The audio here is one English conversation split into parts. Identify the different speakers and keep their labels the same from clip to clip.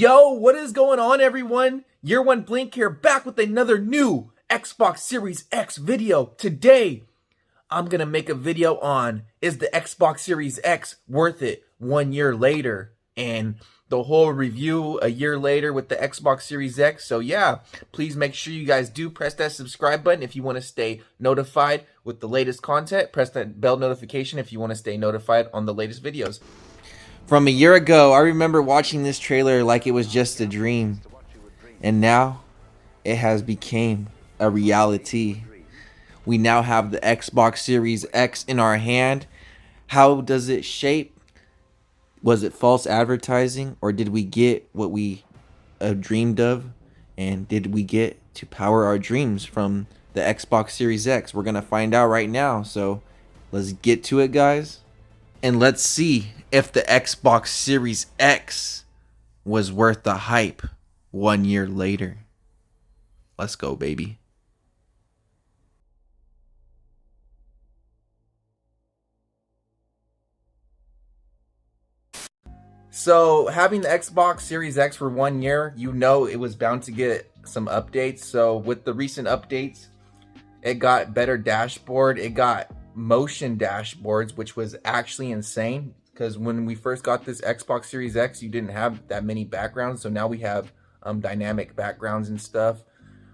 Speaker 1: Yo, what is going on, everyone? Year One Blink here, back with another new Xbox Series X video. Today, I'm gonna make a video on, is the Xbox Series X worth it 1 year later? And the whole review a year later with the Xbox Series X. So yeah, please make sure you guys do press that subscribe button if you want to stay notified with the latest content. Press that bell notification if you want to stay notified on the latest videos. From a year ago, I remember watching this trailer like it was just a dream. And now, it has become a reality. We now have the Xbox Series X in our hand. How does it shape? Was it false advertising? Or did we get what we dreamed of? And did we get to power our dreams from the Xbox Series X? We're going to find out right now. So, let's get to it, guys. And let's see if the Xbox Series X was worth the hype 1 year later. Let's go, baby. So, having the Xbox Series X for 1 year, you know it was bound to get some updates. So, with the recent updates, it got better dashboard. It got motion dashboards, which was actually insane. Because when we first got this Xbox Series X, you didn't have that many backgrounds. So now we have dynamic backgrounds and stuff.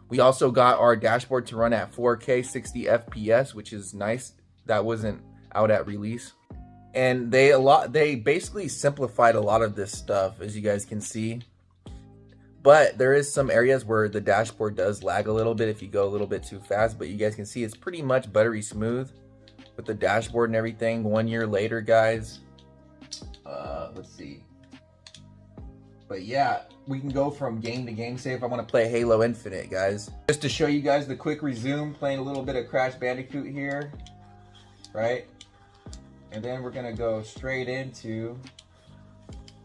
Speaker 1: We also got our dashboard to run at 4K 60 FPS, which is nice. That wasn't out at release. And they basically simplified a lot of this stuff, as you guys can see. But there is some areas where the dashboard does lag a little bit if you go a little bit too fast. But you guys can see it's pretty much buttery smooth with the dashboard and everything 1 year later, guys. Let's see. But yeah, we can go from game to game. Say if I want to play Halo Infinite, guys. Just to show you guys the quick resume, playing a little bit of Crash Bandicoot here, right? And then we're gonna go straight into,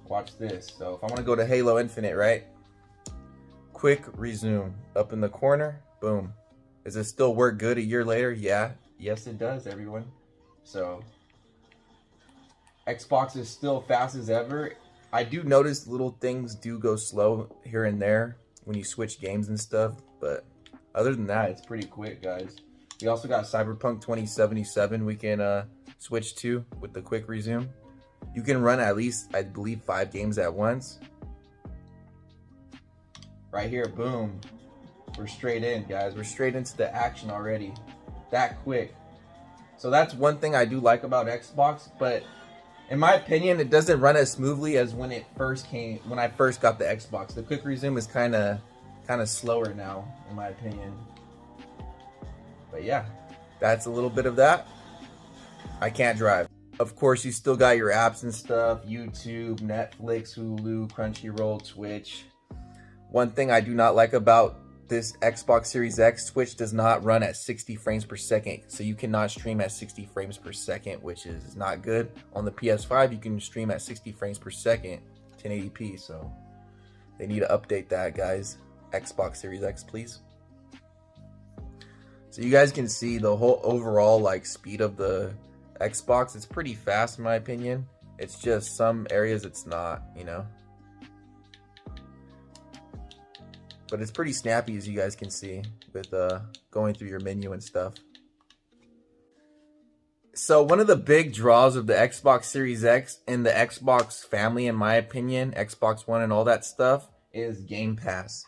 Speaker 1: watch this. So if I want to go to Halo Infinite, right? Quick resume, up in the corner, boom. Does it still work good a year later? Yeah, yes it does, everyone. So Xbox is still fast as ever. I do notice little things do go slow here and there when you switch games and stuff, but other than that, it's pretty quick, guys. We also got Cyberpunk 2077 we can switch to with the quick resume. You can run at least, I believe, 5 games at once. Right here, boom. We're straight in, guys. We're straight into the action already. That quick. So that's one thing I do like about Xbox, but in my opinion, it doesn't run as smoothly as when it first came, when I first got the Xbox. The quick resume is kind of slower now, in my opinion. But yeah, that's a little bit of that. I can't drive. Of course, you still got your apps and stuff, YouTube, Netflix, Hulu, Crunchyroll, Twitch. One thing I do not like about this Xbox Series X, Twitch does not run at 60 frames per second. So you cannot stream at 60 frames per second, which is not good. On the PS5, you can stream at 60 frames per second, 1080p. So they need to update that, guys. Xbox Series X, please. So you guys can see the whole overall like speed of the Xbox. It's pretty fast in my opinion. It's just some areas it's not, you know. But it's pretty snappy, as you guys can see, with going through your menu and stuff. So one of the big draws of the Xbox Series X and the Xbox family, in my opinion, Xbox One and all that stuff, is Game Pass.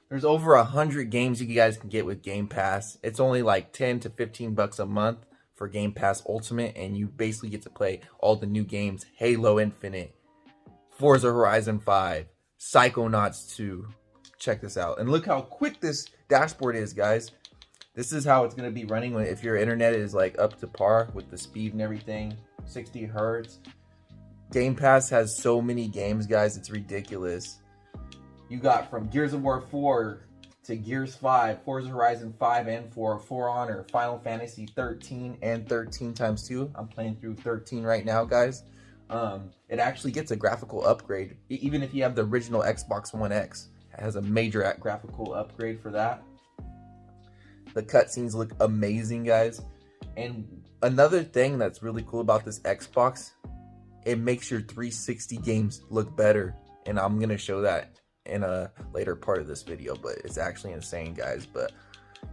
Speaker 1: There's over 100 games you guys can get with Game Pass. It's only like 10 to 15 bucks a month for Game Pass Ultimate, and you basically get to play all the new games. Halo Infinite, Forza Horizon 5, Psychonauts 2. Check this out. And look how quick this dashboard is, guys. This is how it's going to be running if your internet is like up to par with the speed and everything. 60 hertz. Game Pass has so many games, guys. It's ridiculous. You got from Gears of War 4 to Gears 5, Forza Horizon 5 and 4, For Honor, Final Fantasy 13 and 13 times 2. I'm playing through 13 right now, guys. It actually gets a graphical upgrade. Even if you have the original Xbox One X, it has a major graphical upgrade for that. The cutscenes look amazing, guys. And another thing that's really cool about this Xbox, it makes your 360 games look better and I'm gonna show that in a later part of this video, but it's actually insane, guys. But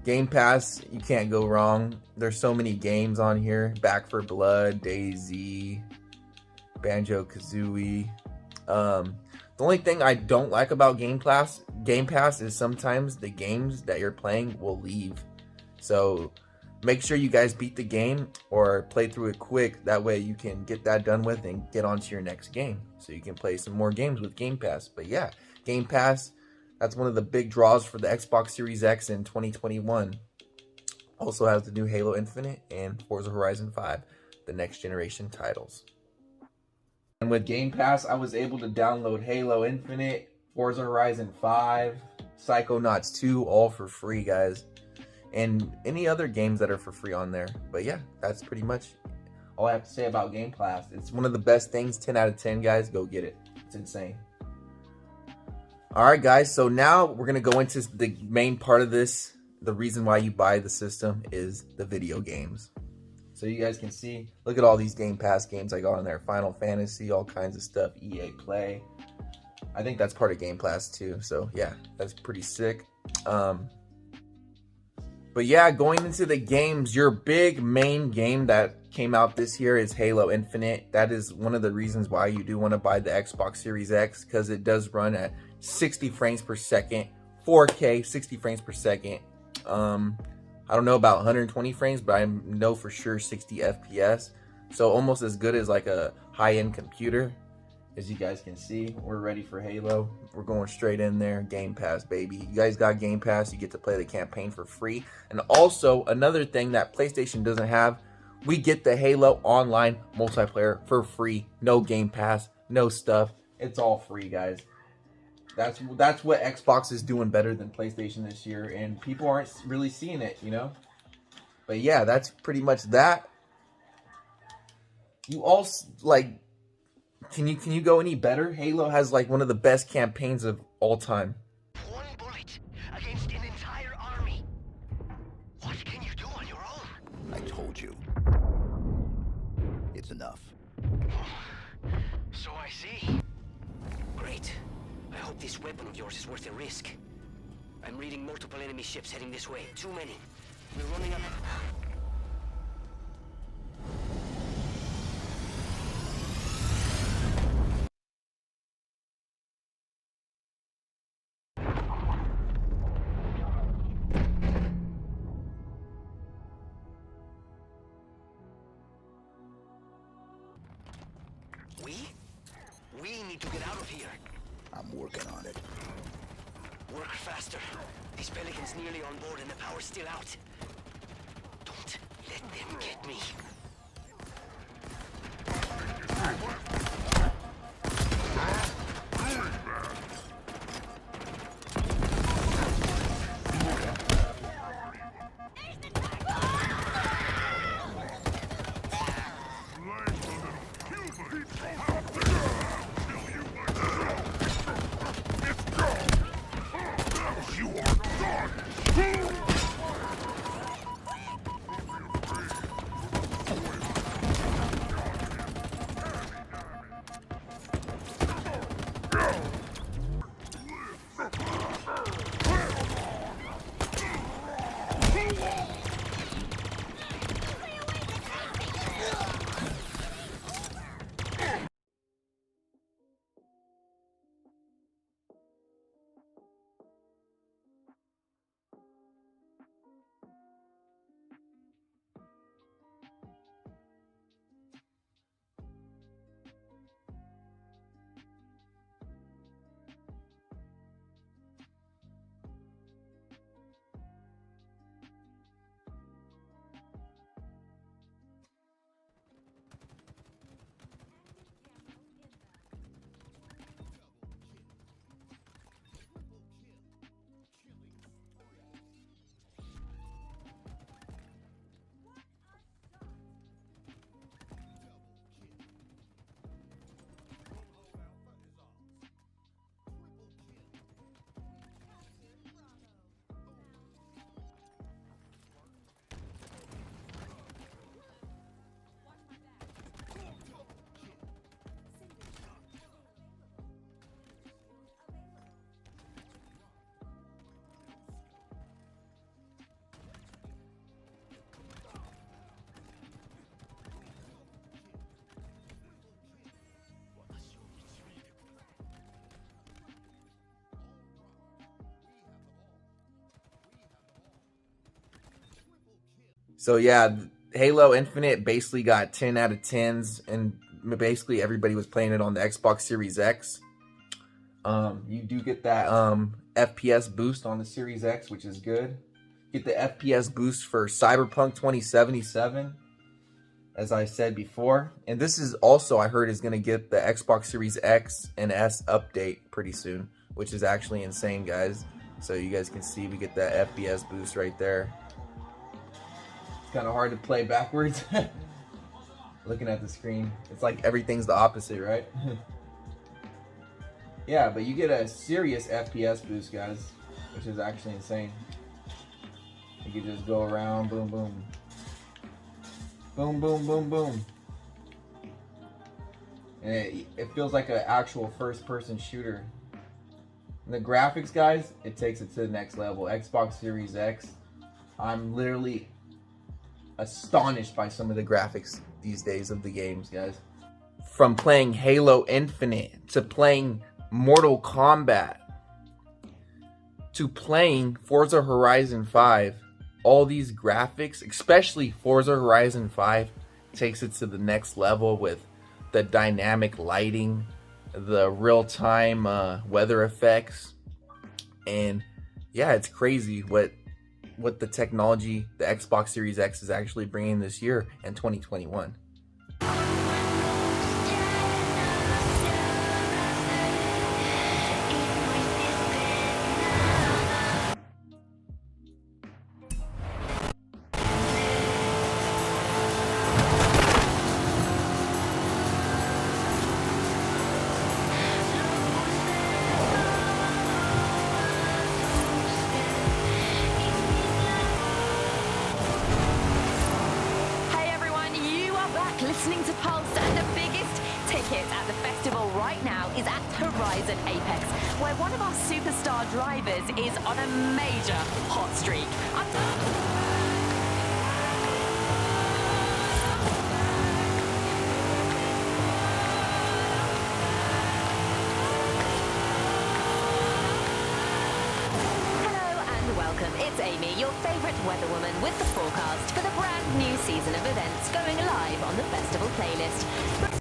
Speaker 1: Game Pass, you can't go wrong. There's so many games on here. Back for Blood, DayZ, Banjo-Kazooie. The only thing I don't like about Game Pass is sometimes the games that you're playing will leave. So make sure you guys beat the game or play through it quick. That way you can get that done with and get on to your next game. So you can play some more games with Game Pass. But yeah, Game Pass, that's one of the big draws for the Xbox Series X in 2021. Also has the new Halo Infinite and Forza Horizon 5, the next generation titles. And with Game Pass, I was able to download Halo Infinite, Forza Horizon 5, Psychonauts 2, all for free, guys. And any other games that are for free on there. But yeah, that's pretty much all I have to say about Game Pass. It's one of the best things, 10 out of 10, guys. Go get it. It's insane. Alright, guys, so now we're going to go into the main part of this. The reason why you buy the system is the video games. So you guys can see, look at all these Game Pass games I got on there. Final Fantasy, all kinds of stuff, EA Play. I think that's part of Game Pass too. So yeah, that's pretty sick. But yeah, going into the games, your big main game that came out this year is Halo Infinite. That is one of the reasons why you do want to buy the Xbox Series X, because it does run at 60 frames per second, 4K, 60 frames per second. I don't know about 120 frames, but I know for sure 60 FPS. So almost as good as like a high-end computer. As you guys can see, we're ready for Halo. We're going straight in there. Game Pass, baby. You guys got Game Pass. You get to play the campaign for free. And also, another thing that PlayStation doesn't have, we get the Halo online multiplayer for free. No Game Pass, no stuff. It's all free, guys. That's what Xbox is doing better than PlayStation this year, and people aren't really seeing it, you know. But yeah, that's pretty much that. You also like, can you go any better? Halo has like one of the best campaigns of all time.
Speaker 2: One bullet against an entire army. What can you do on your own?
Speaker 3: I told you. It's enough.
Speaker 2: So I see. Great. I hope this weapon of yours is worth the risk. I'm reading multiple enemy ships heading this way. Too many. We're running up. We need to get out of here.
Speaker 3: I'm working on it.
Speaker 2: Work faster. These pelicans nearly on board and the power's still out. Don't let them get me.
Speaker 1: So yeah, Halo Infinite basically got 10 out of 10s, and basically everybody was playing it on the Xbox Series X. You do get that FPS boost on the Series X, which is good. Get the FPS boost for Cyberpunk 2077, as I said before. And this is also, I heard, is going to get the Xbox Series X and S update pretty soon, which is actually insane, guys. So you guys can see we get that FPS boost right there. It's kind of hard to play backwards. Looking at the screen, it's like everything's the opposite, right? Yeah, but you get a serious FPS boost, guys, which is actually insane. You can just go around, boom, boom. Boom, boom, boom, boom. And it feels like an actual first-person shooter. And the graphics, guys, it takes it to the next level. Xbox Series X, I'm literally astonished by some of the graphics these days of the games, guys. From playing Halo Infinite to playing Mortal Kombat to playing Forza Horizon 5, all these graphics, especially Forza Horizon 5, takes it to the next level with the dynamic lighting, the real-time weather effects, and yeah, it's crazy what the technology the Xbox Series X is actually bringing this year in 2021.
Speaker 4: Listening to Pulse, and the biggest ticket at the festival right now is at Horizon Apex, where one of our superstar drivers is on a major hot streak. Welcome, it's Amy, your favourite weatherwoman, with the forecast for the brand new season of events going live on the festival playlist.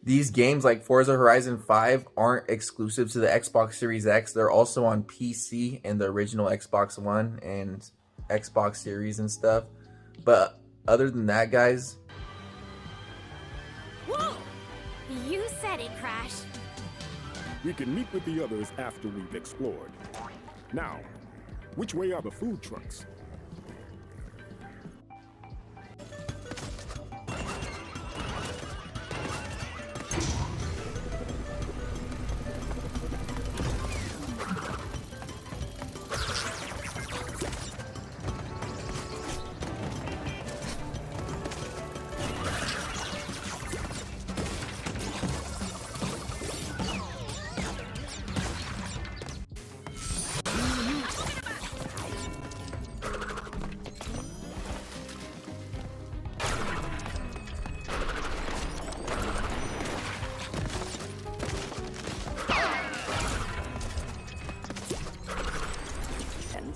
Speaker 1: These games like Forza Horizon 5 aren't exclusive to the Xbox Series X. They're also on PC and the original Xbox One and Xbox Series and stuff. But other than that, guys...
Speaker 5: Whoa! You said it, Crash.
Speaker 6: We can meet with the others after we've explored. Now, which way are the food trucks?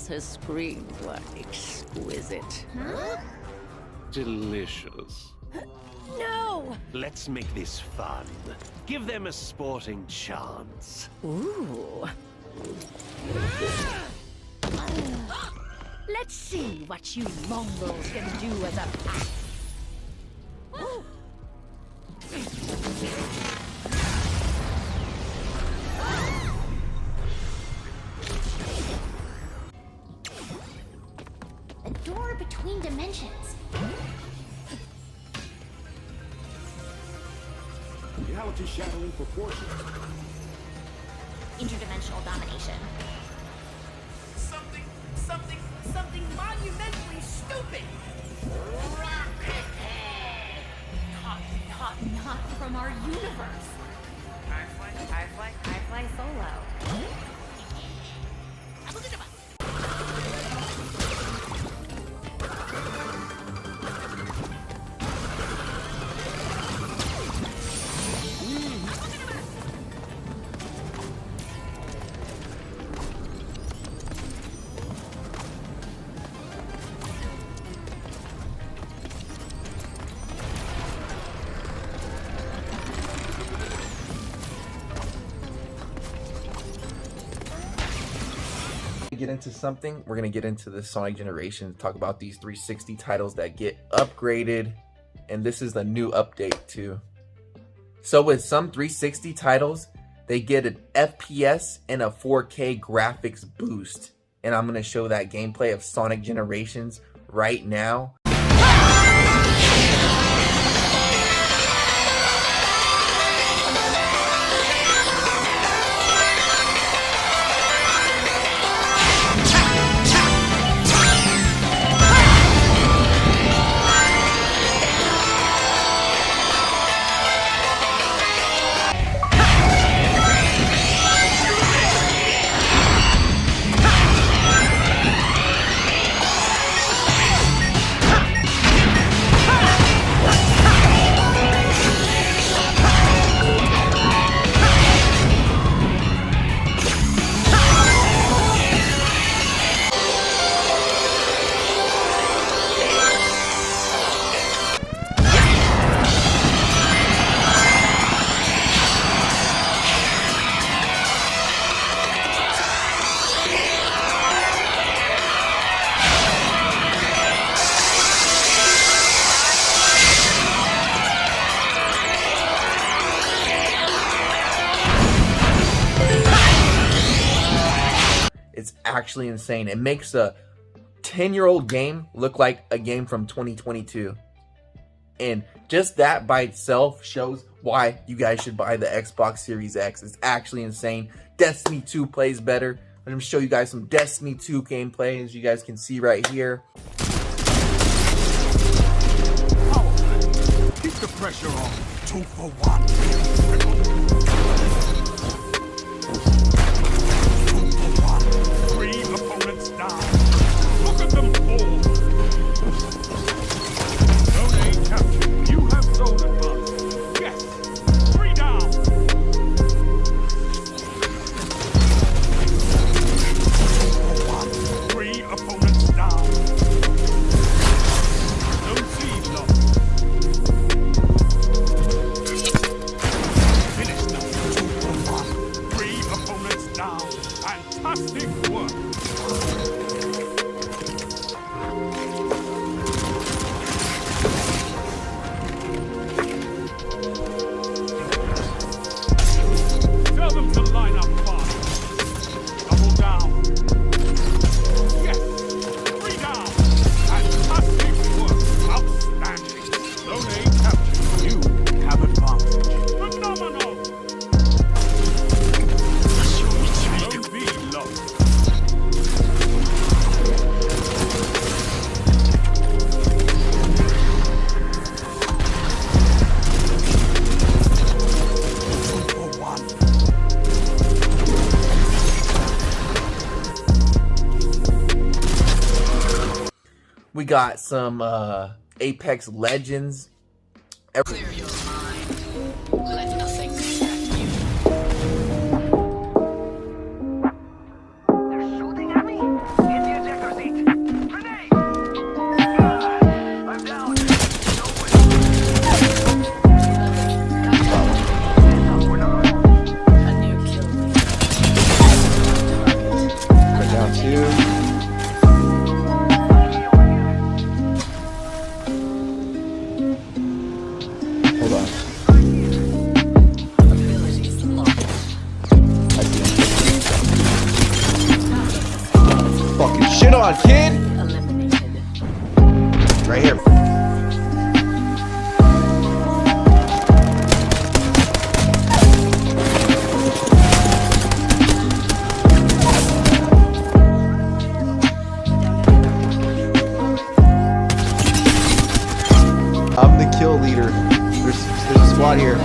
Speaker 7: Plus, her screams were exquisite.
Speaker 5: Huh?
Speaker 8: Delicious.
Speaker 5: No!
Speaker 8: Let's make this fun. Give them a sporting chance.
Speaker 7: Ooh. Let's see what you Mongols can do as a pack.
Speaker 5: A door between dimensions.
Speaker 6: Reality shattering proportions.
Speaker 5: Interdimensional domination.
Speaker 9: Something monumentally stupid!
Speaker 5: Not from our universe.
Speaker 4: I fly solo.
Speaker 1: Get into something, we're gonna get into the Sonic generation, talk about these 360 titles that get upgraded, and this is a new update too. So with some 360 titles, they get an FPS and a 4K graphics boost, and I'm gonna show that gameplay of Sonic Generations right now. It's actually insane. It makes a 10-year-old game look like a game from 2022. And just that by itself shows why you guys should buy the Xbox Series X. It's actually insane. Destiny 2 plays better. I'm going to show you guys some Destiny 2 gameplay, as you guys can see right here.
Speaker 6: Keep the pressure on. 2 for 1. 3 opponents down. Look at them fall. Zone A captured. You have zone advantage. Yes. 3 down. 3 opponents down. Zone C lost. Finish them. 2 for 1. 3 opponents down. Fantastic work. Tell them to line up fast. Double down. Yes. 3 down. Fantastic work. Outstanding. Zone A captured. You have advantage. Phenomenal. Zone B lost.
Speaker 1: We got some Apex Legends.
Speaker 9: Clear your mind. Let nothing distract you.
Speaker 2: They're shooting at me? Idiot
Speaker 1: shit on, kid.
Speaker 9: Eliminated.
Speaker 1: Right here. I'm the kill leader. There's a squad here.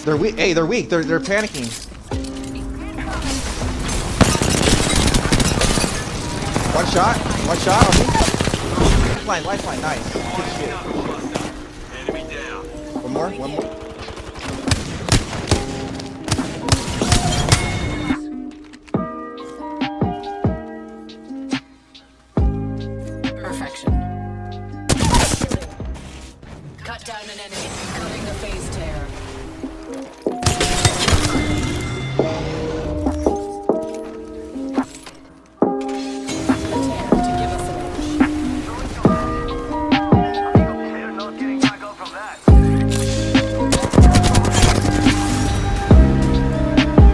Speaker 1: They're weak. Hey, they're weak. They're panicking. One shot on me. Lifeline, nice. Good shit.
Speaker 8: Enemy down.
Speaker 1: One more.
Speaker 9: Perfection. Cut down an enemy. Cutting the phase tear.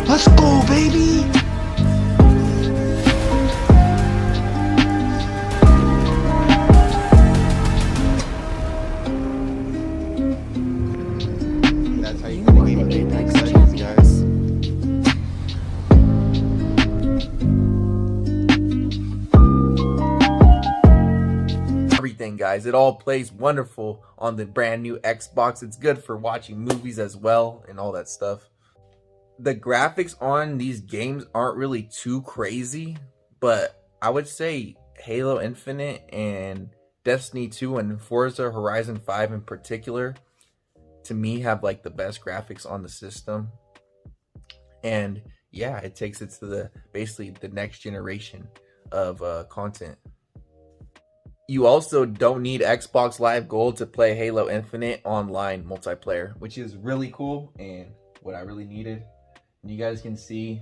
Speaker 1: Let's go, baby. That's how you win a game of Apex Legends, guys. Everything, guys. It all plays wonderful on the brand new Xbox. It's good for watching movies as well and all that stuff. The graphics on these games aren't really too crazy, but I would say Halo Infinite and Destiny 2 and Forza Horizon 5 in particular, to me, have like the best graphics on the system. And yeah, it takes it to the basically the next generation of content. You also don't need Xbox Live Gold to play Halo Infinite online multiplayer, which is really cool and what I really needed. And you guys can see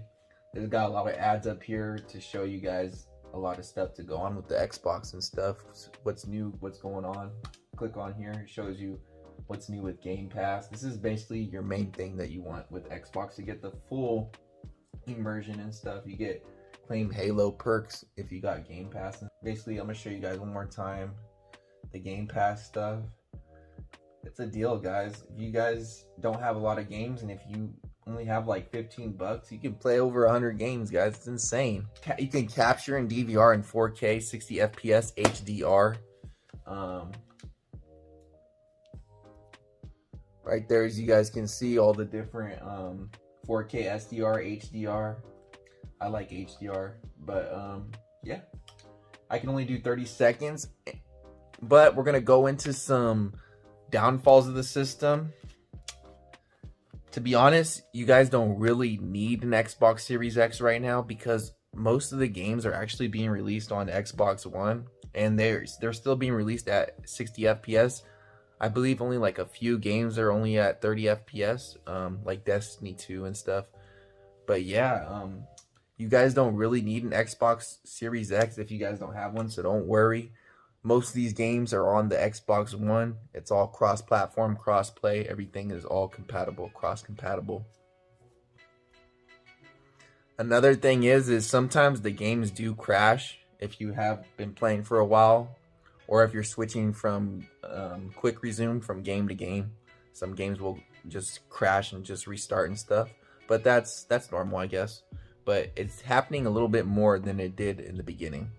Speaker 1: there's got a lot of ads up here to show you guys a lot of stuff to go on with the Xbox and stuff. What's new, what's going on. Click on here, it shows you what's new with Game Pass. This is basically your main thing that you want with Xbox to get the full immersion and stuff. You get claim Halo perks if you got Game Pass. Basically, I'm gonna show you guys one more time the Game Pass stuff. It's a deal, guys. If you guys don't have a lot of games, and if you only have like 15 bucks, you can play over 100 games, guys. It's insane. You can capture and DVR in 4K 60 FPS HDR. Right there, as you guys can see, all the different 4K SDR, HDR. I like HDR, but yeah, I can only do 30 seconds. But we're gonna go into some downfalls of the system. To be honest, you guys don't really need an Xbox Series X right now because most of the games are actually being released on Xbox One, and they're still being released at 60 FPS. I believe only like a few games are only at 30 FPS, like Destiny 2 and stuff. But yeah, you guys don't really need an Xbox Series X if you guys don't have one, so don't worry. Most of these games are on the Xbox One. It's all cross-platform, cross-play. Everything is all compatible, cross-compatible. Another thing is sometimes the games do crash if you have been playing for a while, or if you're switching from quick resume from game to game. Some games will just crash and just restart and stuff. But that's normal, I guess. But it's happening a little bit more than it did in the beginning.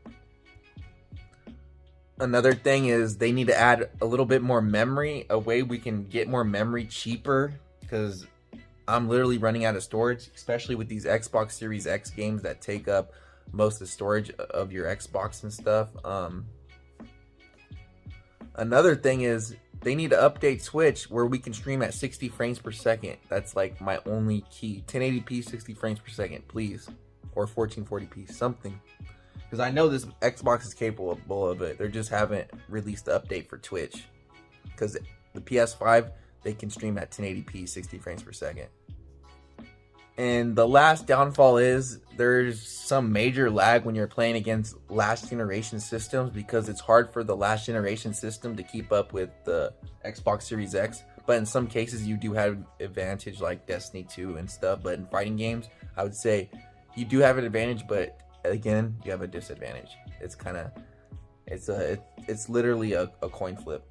Speaker 1: Another thing is they need to add a little bit more memory, a way we can get more memory cheaper, because I'm literally running out of storage, especially with these Xbox Series X games that take up most of the storage of your Xbox and stuff. Another thing is they need to update Twitch where we can stream at 60 frames per second. That's like my only key. 1080p, 60 frames per second, please. Or 1440p, something. Because I know this Xbox is capable of it. They just haven't released the update for Twitch. Because the PS5, they can stream at 1080p, 60 frames per second. And the last downfall is there's some major lag when you're playing against last generation systems, because it's hard for the last generation system to keep up with the Xbox Series X. but in some cases you do have advantage, like Destiny 2 and stuff. But in fighting games, I would say you do have an advantage, but again, you have a disadvantage. It's kind of, it's literally a coin flip.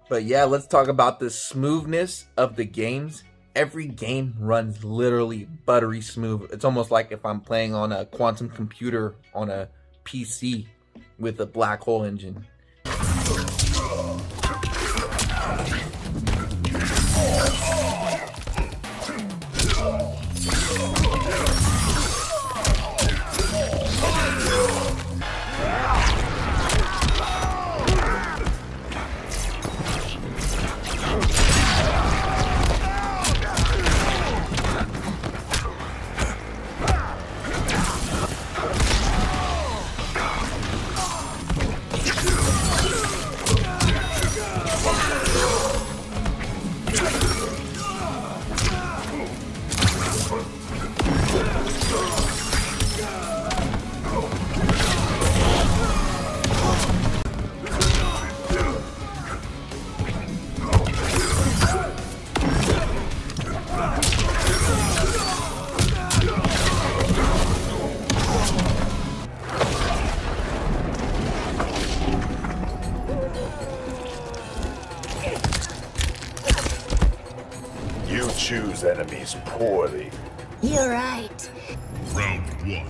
Speaker 1: But yeah, let's talk about the smoothness of the games. Every game runs literally buttery smooth. It's almost like if I'm playing on a quantum computer on a PC with a black hole engine.
Speaker 3: You choose enemies poorly.
Speaker 5: You're right.
Speaker 6: Round 1.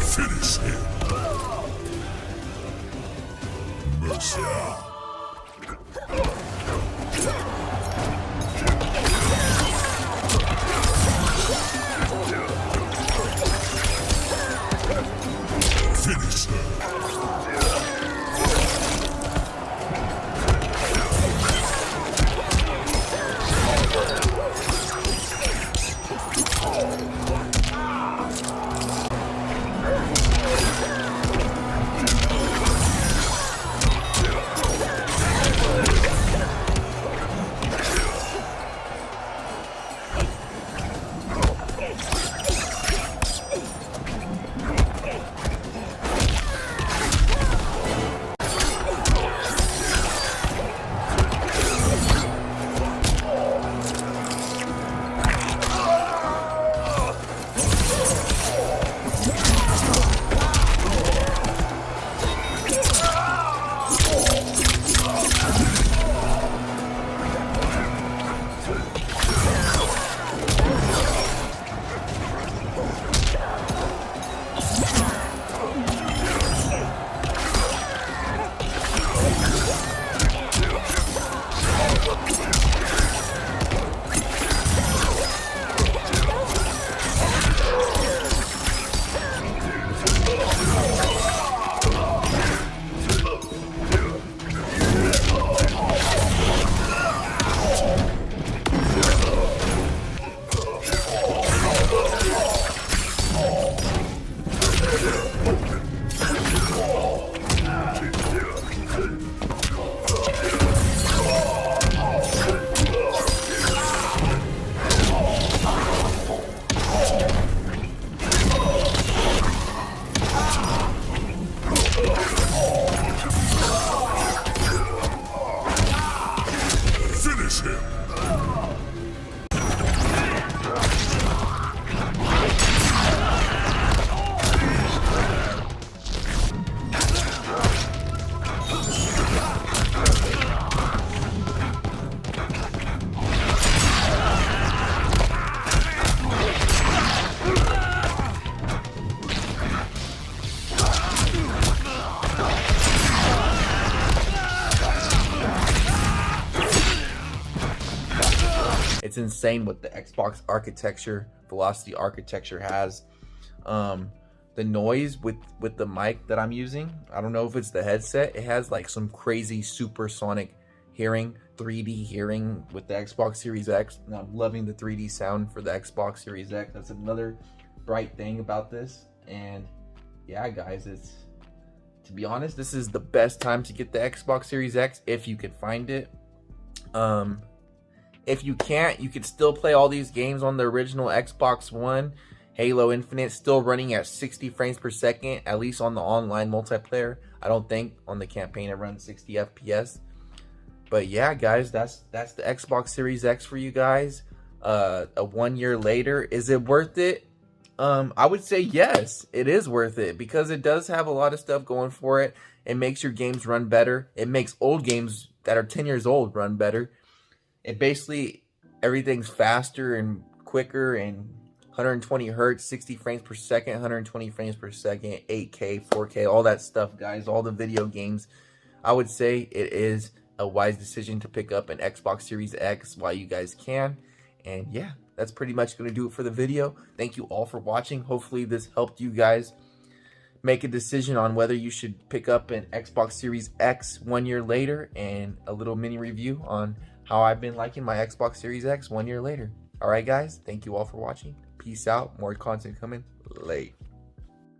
Speaker 6: Finish him. Mercy. Finish her.
Speaker 1: It's insane what the Xbox architecture, velocity architecture has. The noise with the mic that I'm using, I don't know if it's the headset, it has like some crazy supersonic hearing, 3D hearing with the Xbox Series X, and I'm loving the 3D sound for the Xbox Series X. That's another bright thing about this. And yeah, guys, it's, to be honest, this is the best time to get the Xbox Series X if you could find it. If you can't, you can still play all these games on the original Xbox One. Halo Infinite still running at 60 frames per second, at least on the online multiplayer. I don't think on the campaign it runs 60 FPS. But yeah, guys, that's the Xbox Series X for you guys. 1 year later, is it worth it? I would say yes, it is worth it, because it does have a lot of stuff going for it. It makes your games run better. It makes old games that are 10 years old run better. It basically, everything's faster and quicker, and 120 hertz, 60 frames per second, 120 frames per second, 8K, 4K, all that stuff, guys, all the video games. I would say it is a wise decision to pick up an Xbox Series X while you guys can. And yeah, that's pretty much going to do it for the video. Thank you all for watching. Hopefully this helped you guys make a decision on whether you should pick up an Xbox Series X 1 year later, and a little mini review on how I've been liking my Xbox Series X 1 year later. Alright guys, thank you all for watching. Peace out. More content coming late.